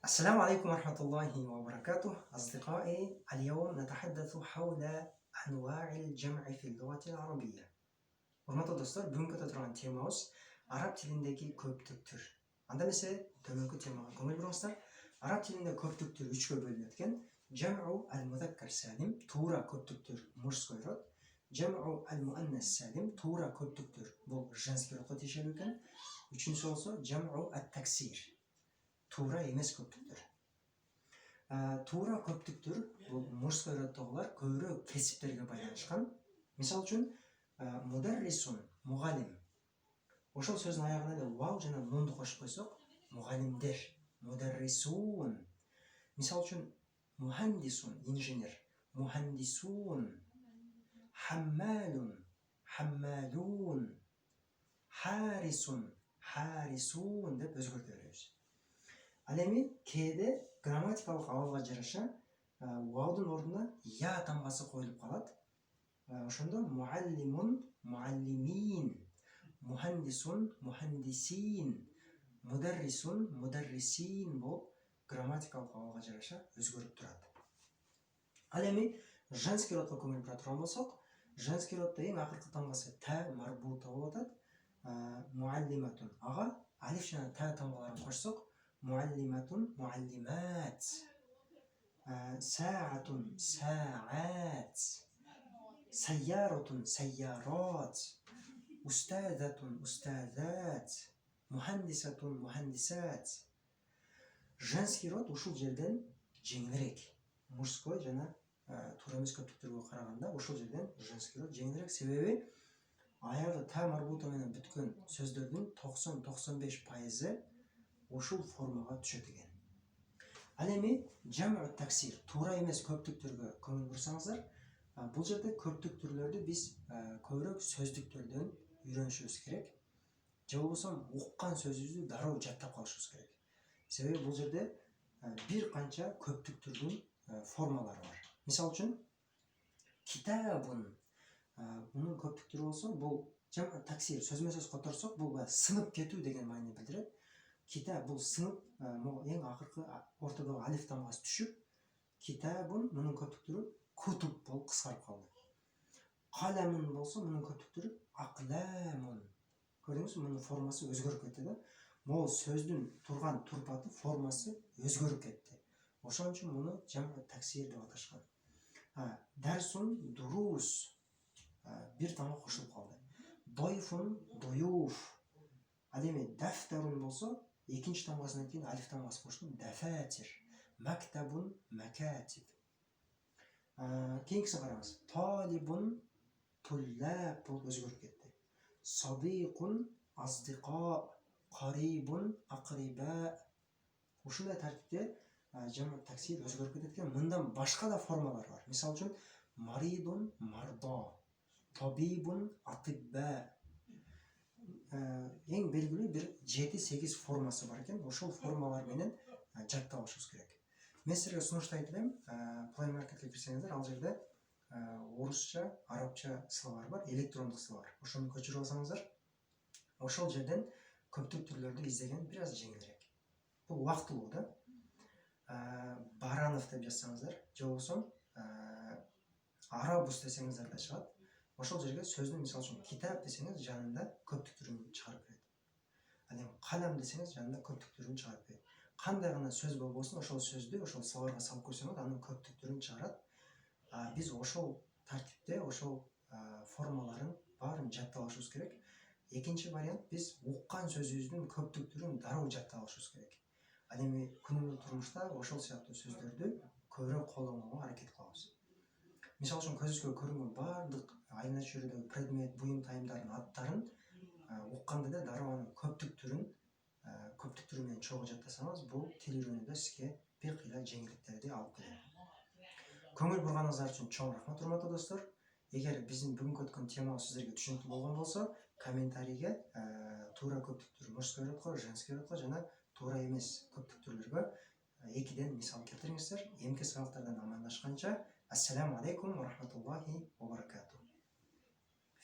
السلام عليكم ورحمة الله وبركاته أصدقائي. اليوم نتحدث حول أنواع الجمع في اللغة العربية. Hurmatli dostlar, bugun turgan temamiz arab tilindagi ko'plik tur. Anda esa to'g'ri temaga ko'ngil berasizlar. Arab tilida ko'plik tur 3 ga bo'linadigan. Jam'u al-muzakkar salim, to'g'ri ko'plik tur murskoy rod. Jam'u al-muannas salim, to'g'ri ko'plik tur bu женский rodga tegishadi ekan. Uchinchisi esa jam'u at-taksir. To'g'ri emas ko'plikdir. To'g'ri ko'plikdir bu murskoy roddagilar ko'proq kesiplarga байланышкан. Misol uchun mudarrisun, muallim. O'sha so'zning oyog'iga vav jana nunni qo'shib qo'ysak, muallimdir, mudarrisun. Misol uchun muhandisun, injener, muhandisun. Hammalun, hammalun. Harisun, harisun deb o'zgartiramiz. Alemi keyde grammatikалық ауылға жараша ваудың орнына я тамғасы қойылып қалады. Ошондо муаллимун, муаллимин, мухандисун, мухандисин, мударрисун, мударрисин болып грамматикалық ауылға жараша өзгөрүп турат. Ал эми женский родко көңүл бура турган болсок, женский роддо эң акыркы тамгасы та марбута болуп атат. Муаллиматун, ага алиф жана та тамгаларын кошсок, معلمة معلمات ساعة ساعات سيارة سيارات أستاذة أستاذات مهندسة مهندسات. Женский род ушул жерден жеңилирээк. Мужской жана туура эмес көптүктөргө караганда ушул жерден женский род жеңилирээк. Себеби аягы та марбута менен бүткөн сөздөрдүн 90-95% ушул формага түшөт экен. Ал эми жам'у таксир, туура эмес көптүктөргө көңүл бурсаңыздар, бул жерде көптүктөрлөрдү биз көбүрөөк сөздүктөрдөн үйрөнүшүбүз керек. Же болбосо уккан сөзүбүздү дароо жаттап калышыбыз керек. Себеби бул жерде бир канча көптүктөрдүн формалары бар. Мисал үчүн китабун, мунун көптүктөрү болсо, бул жам'у таксир, сөзмө-сөз которсок, бул сынып кетүү деген маанини билдирет. Китаб бұл сынып, ең ақырқы ортадагы алиф тамгасы түшүп, китабун мунун көптүктөрү кутуб болуп кыскарып калды. Каламун болсо, мунун көптүктөрү акламун. Көрдүңүзбү, мунун формасы өзгөрүп кетти да. Могул сөздүн турган турпаты формасы өзгөрүп кетти. Ошон үчүн муну жам'у таксир деп аташкан. Дарсун, дурус, бир тамга кошулуп калды. Дойфун, доюф. Ал эми дафтарун болсо, экинчи тамгасынан кийин алиф тамгасы кошулуп дафатир. Мактабун, макатиб. Кийинкисин караңыз. Талибун, туллаб болуп өзгөрүп кетти. Садикун, аздыка, карибун, акриба. Ушундай тартипте жам'у таксир өзгөрүп кетет экен. Мындан башка да формалар бар. Мисал үчүн маридун, марда, табибун, атибба. Ең белгилүү бир 7-8 формасы бар экен. Ошол формалар менен жаттап алышыбыз керек. Мен силерге сунуштайт элем, Play Marketке кирсеңиздер, ал жерде орусча, арабча словар бар, электрондук словар. Ошону көчүрүп алсаңыздар, ошол жерден көптүк түрлөрдү издеген бир аз жеңилирээк. Бул убактылуу да. Баранов деп жазсаңыздар, же болбосо арабус десеңиздер да чыгат. Ошол жерге сөздүн, мисал үчүн китап десеңиз, жанында көптүк түрүн чыгарып берет. Ал эми калам десеңиз, жанында көптүк түрүн чыгарып берет. Кандай гана сөз болбосун, ошол сөздү ошол словарга салып көрсөңүз, анын көптүк түрүн чыгарат. Биз ошол тартипте, ошол формаларын баарын жаттап алышыбыз керек. Экинчи вариант, биз уккан сөзүбүздүн көптүк түрүн дароо жаттап алышыбыз керек. Ал эми күнүмдүк турмушта ошол сыяктуу сөздөрдү көбүрөөк колдонууга аракет кылабыз. Мисал үчүн көзүбүзгө көрүнгөн баардык айна чөйрөдөгү предмет, буюм тайымдардын аттарын укканда да дароо анын көптүк түрү менен чогуу жаттасаңыз, бул тил үйрөнүүдө сизге бир кыйла жеңилдиктерди алып келет. Көңүл бурганыңыздар үчүн чоң рахмат, урматтуу достор. Эгер биздин бүгүнкү өткөн темабыз сиздерге түшүнүктүү болгон болсо, комментарийге туура көптүктөр мужской родко, женский родко жана туура эмес көптүктөрлөргө 2ден мисал келтириңиздер. Эмки сабактардан амандашканча, ассаламу алейкум ва рахматуллахи ва баракатух.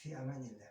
Фи аманилlah.